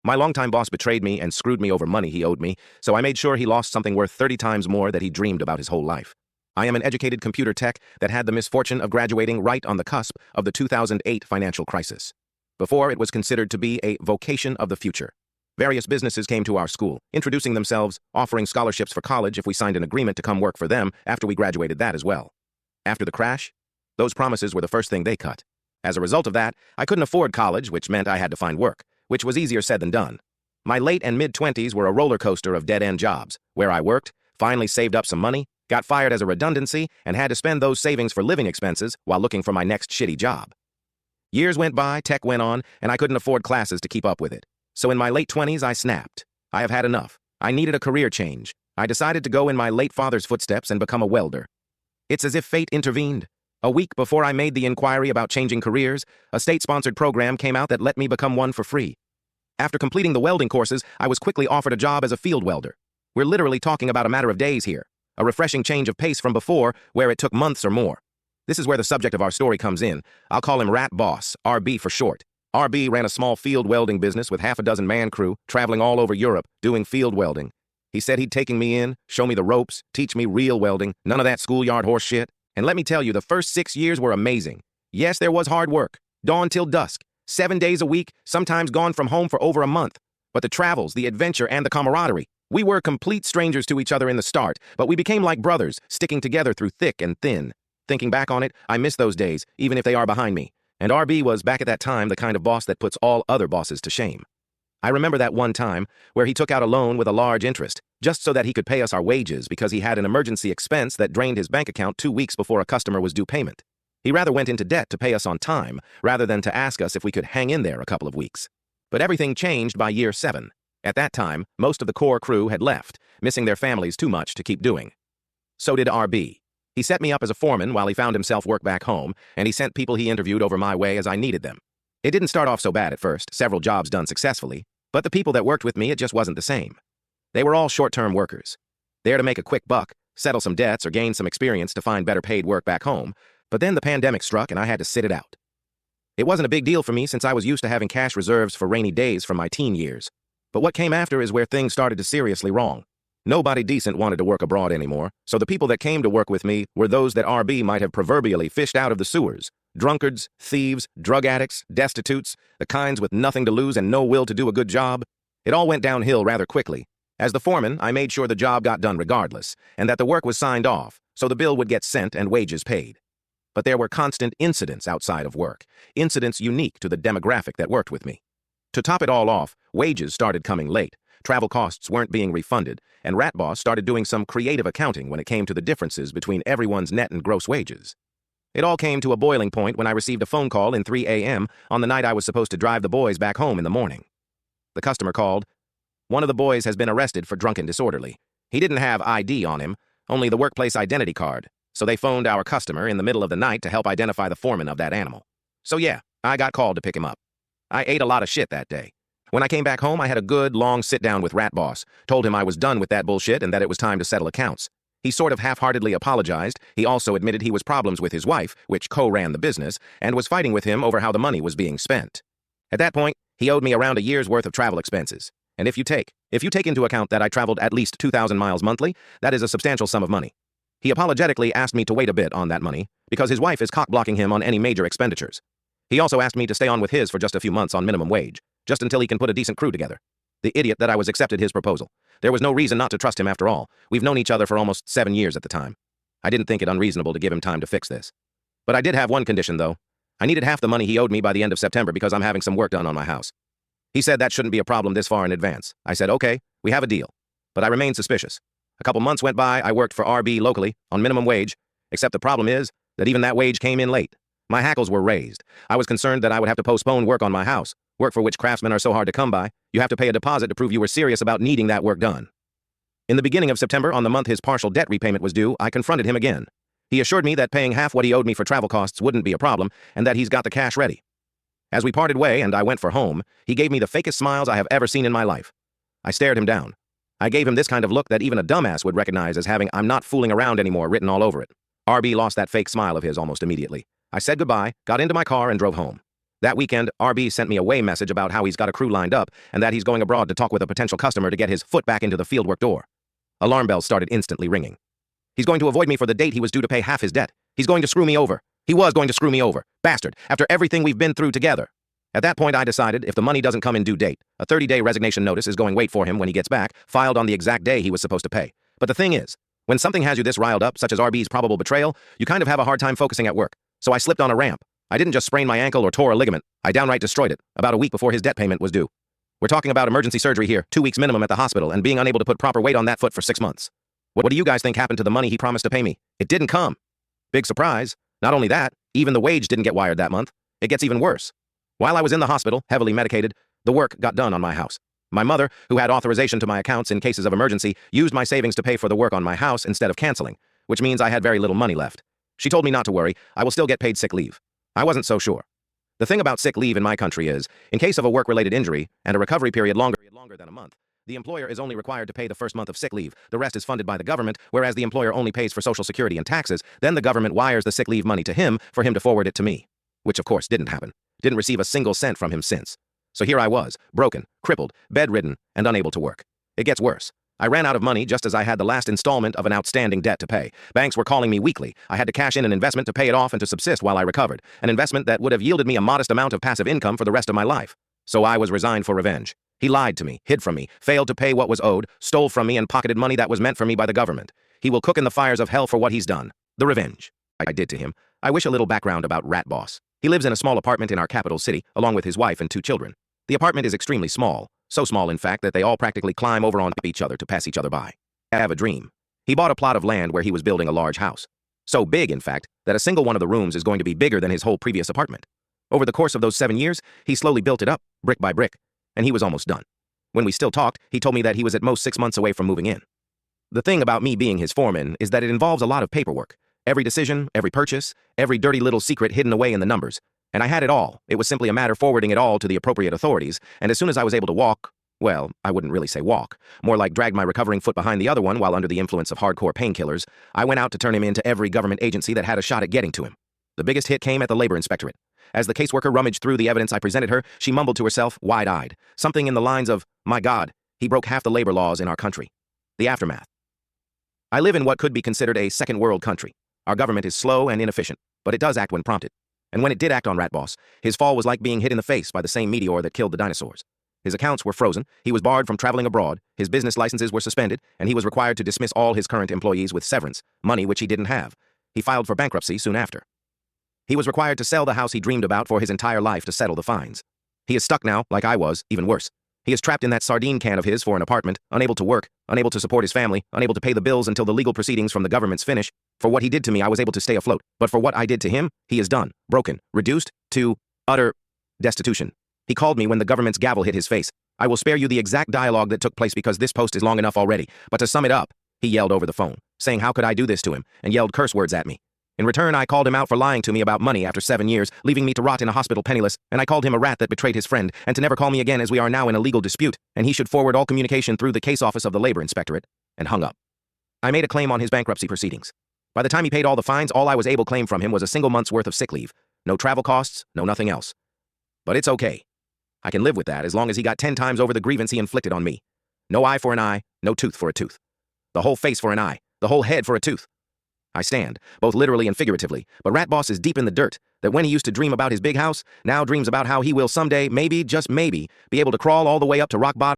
My longtime boss betrayed me and screwed me over money he owed me, so I made sure he lost something worth 30 times more that he dreamed about his whole life. I am an educated computer tech that had the misfortune of graduating right on the cusp of the 2008 financial crisis. Before, it was considered to be a vocation of the future. Various businesses came to our school, introducing themselves, offering scholarships for college if we signed an agreement to come work for them after we graduated that as well. After the crash, those promises were the first thing they cut. As a result of that, I couldn't afford college, which meant I had to find work, which was easier said than done. My late and mid-20s were a roller coaster of dead-end jobs, where I worked, finally saved up some money, got fired as a redundancy, and had to spend those savings for living expenses while looking for my next shitty job. Years went by, tech went on, and I couldn't afford classes to keep up with it. So in my late 20s, I snapped. I have had enough. I needed a career change. I decided to go in my late father's footsteps and become a welder. It's as if fate intervened. A week before I made the inquiry about changing careers, a state-sponsored program came out that let me become one for free. After completing the welding courses, I was quickly offered a job as a field welder. We're literally talking about a matter of days here, a refreshing change of pace from before, where it took months or more. This is where the subject of our story comes in. I'll call him Rat Boss, RB for short. RB ran a small field welding business with half a dozen man crew, traveling all over Europe, doing field welding. He said he'd taking me in, show me the ropes, teach me real welding, none of that schoolyard horse shit. And let me tell you, the first 6 years were amazing. Yes, there was hard work, dawn till dusk, 7 days a week, sometimes gone from home for over a month. But the travels, the adventure, and the camaraderie. We were complete strangers to each other in the start, but we became like brothers, sticking together through thick and thin. Thinking back on it, I miss those days, even if they are behind me. And RB was, back at that time, the kind of boss that puts all other bosses to shame. I remember that one time where he took out a loan with a large interest, just so that he could pay us our wages because he had an emergency expense that drained his bank account 2 weeks before a customer was due payment. He rather went into debt to pay us on time, rather than to ask us if we could hang in there a couple of weeks. But everything changed by year 7. At that time, most of the core crew had left, missing their families too much to keep doing. So did RB. He set me up as a foreman while he found himself work back home, and he sent people he interviewed over my way as I needed them. It didn't start off so bad at first, several jobs done successfully, but the people that worked with me, it just wasn't the same. They were all short-term workers, there to make a quick buck, settle some debts, or gain some experience to find better paid work back home, but then the pandemic struck and I had to sit it out. It wasn't a big deal for me since I was used to having cash reserves for rainy days from my teen years. But what came after is where things started to seriously wrong. Nobody decent wanted to work abroad anymore, so the people that came to work with me were those that RB might have proverbially fished out of the sewers. Drunkards, thieves, drug addicts, destitutes, the kinds with nothing to lose and no will to do a good job. It all went downhill rather quickly. As the foreman, I made sure the job got done regardless, and that the work was signed off, so the bill would get sent and wages paid. But there were constant incidents outside of work, incidents unique to the demographic that worked with me. To top it all off, wages started coming late, travel costs weren't being refunded, and Rat Boss started doing some creative accounting when it came to the differences between everyone's net and gross wages. It all came to a boiling point when I received a phone call in 3 a.m. on the night I was supposed to drive the boys back home in the morning. The customer called. One of the boys has been arrested for drunken disorderly. He didn't have ID on him, only the workplace identity card, so they phoned our customer in the middle of the night to help identify the foreman of that animal. So yeah, I got called to pick him up. I ate a lot of shit that day. When I came back home, I had a good, long sit-down with Rat Boss, told him I was done with that bullshit and that it was time to settle accounts. He sort of half-heartedly apologized. He also admitted he was problems with his wife, which co-ran the business, and was fighting with him over how the money was being spent. At that point, he owed me around a year's worth of travel expenses. And if you take into account that I traveled at least 2,000 miles monthly, that is a substantial sum of money. He apologetically asked me to wait a bit on that money, because his wife is cock-blocking him on any major expenditures. He also asked me to stay on with his for just a few months on minimum wage, just until he can put a decent crew together. The idiot that I was accepted his proposal. There was no reason not to trust him after all. We've known each other for almost 7 years at the time. I didn't think it unreasonable to give him time to fix this. But I did have one condition, though. I needed half the money he owed me by the end of September because I'm having some work done on my house. He said that shouldn't be a problem this far in advance. I said, okay, we have a deal. But I remained suspicious. A couple months went by, I worked for RB locally, on minimum wage, except the problem is that even that wage came in late. My hackles were raised. I was concerned that I would have to postpone work on my house, work for which craftsmen are so hard to come by. You have to pay a deposit to prove you were serious about needing that work done. In the beginning of September, on the month his partial debt repayment was due, I confronted him again. He assured me that paying half what he owed me for travel costs wouldn't be a problem, and that he's got the cash ready. As we parted way and I went for home, he gave me the fakest smiles I have ever seen in my life. I stared him down. I gave him this kind of look that even a dumbass would recognize as having "I'm not fooling around anymore" written all over it. RB lost that fake smile of his almost immediately. I said goodbye, got into my car, and drove home. That weekend, RB sent me a way message about how he's got a crew lined up and that he's going abroad to talk with a potential customer to get his foot back into the fieldwork door. Alarm bells started instantly ringing. He's going to avoid me for the date he was due to pay half his debt. He's going to screw me over. He was going to screw me over. Bastard, after everything we've been through together. At that point, I decided if the money doesn't come in due date, a 30-day resignation notice is going to wait for him when he gets back, filed on the exact day he was supposed to pay. But the thing is, when something has you this riled up, such as RB's probable betrayal, you kind of have a hard time focusing at work. So I slipped on a ramp. I didn't just sprain my ankle or tore a ligament. I downright destroyed it, about a week before his debt payment was due. We're talking about emergency surgery here, 2 weeks minimum at the hospital, and being unable to put proper weight on that foot for 6 months. What do you guys think happened to the money he promised to pay me? It didn't come. Big surprise. Not only that, even the wage didn't get wired that month. It gets even worse. While I was in the hospital, heavily medicated, the work got done on my house. My mother, who had authorization to my accounts in cases of emergency, used my savings to pay for the work on my house instead of canceling, which means I had very little money left. She told me not to worry, I will still get paid sick leave. I wasn't so sure. The thing about sick leave in my country is, in case of a work-related injury and a recovery period longer than a month, the employer is only required to pay the first month of sick leave. The rest is funded by the government, whereas the employer only pays for Social Security and taxes. Then the government wires the sick leave money to him for him to forward it to me. Which, of course, didn't happen. Didn't receive a single cent from him since. So here I was, broken, crippled, bedridden, and unable to work. It gets worse. I ran out of money just as I had the last installment of an outstanding debt to pay. Banks were calling me weekly. I had to cash in an investment to pay it off and to subsist while I recovered. An investment that would have yielded me a modest amount of passive income for the rest of my life. So I was resigned for revenge. He lied to me, hid from me, failed to pay what was owed, stole from me, and pocketed money that was meant for me by the government. He will cook in the fires of hell for what he's done. The revenge I did to him. I wish a little background about Rat Boss. He lives in a small apartment in our capital city, along with his wife and 2 children. The apartment is extremely small, so small in fact that they all practically climb over on each other to pass each other by. I have a dream. He bought a plot of land where he was building a large house. So big, in fact, that a single one of the rooms is going to be bigger than his whole previous apartment. Over the course of those 7 years, he slowly built it up, brick by brick, and he was almost done. When we still talked, he told me that he was at most 6 months away from moving in. The thing about me being his foreman is that it involves a lot of paperwork. Every decision, every purchase, every dirty little secret hidden away in the numbers. And I had it all. It was simply a matter of forwarding it all to the appropriate authorities, and as soon as I was able to walk, well, I wouldn't really say walk, more like drag my recovering foot behind the other one while under the influence of hardcore painkillers, I went out to turn him into every government agency that had a shot at getting to him. The biggest hit came at the labor inspectorate. As the caseworker rummaged through the evidence I presented her, she mumbled to herself, wide-eyed, something in the lines of, "My God, he broke half the labor laws in our country." The aftermath. I live in what could be considered a second world country. Our government is slow and inefficient, but it does act when prompted. And when it did act on Rat Boss, his fall was like being hit in the face by the same meteor that killed the dinosaurs. His accounts were frozen, he was barred from traveling abroad, his business licenses were suspended, and he was required to dismiss all his current employees with severance, money which he didn't have. He filed for bankruptcy soon after. He was required to sell the house he dreamed about for his entire life to settle the fines. He is stuck now, like I was, even worse. He is trapped in that sardine can of his for an apartment, unable to work, unable to support his family, unable to pay the bills until the legal proceedings from the government's finish. For what he did to me, I was able to stay afloat. But for what I did to him, he is done, broken, reduced to utter destitution. He called me when the government's gavel hit his face. I will spare you the exact dialogue that took place because this post is long enough already. But to sum it up, he yelled over the phone, saying how could I do this to him, and yelled curse words at me. In return, I called him out for lying to me about money after 7 years, leaving me to rot in a hospital penniless, and I called him a rat that betrayed his friend, and to never call me again as we are now in a legal dispute, and he should forward all communication through the case office of the labor inspectorate, and hung up. I made a claim on his bankruptcy proceedings. By the time he paid all the fines, all I was able to claim from him was a single month's worth of sick leave. No travel costs, no nothing else. But it's okay. I can live with that as long as he got 10 times over the grievance he inflicted on me. No eye for an eye, no tooth for a tooth. The whole face for an eye, the whole head for a tooth. I stand, both literally and figuratively, but Rat Boss is deep in the dirt, that when he used to dream about his big house, now dreams about how he will someday, maybe, just maybe, be able to crawl all the way up to rock bottom.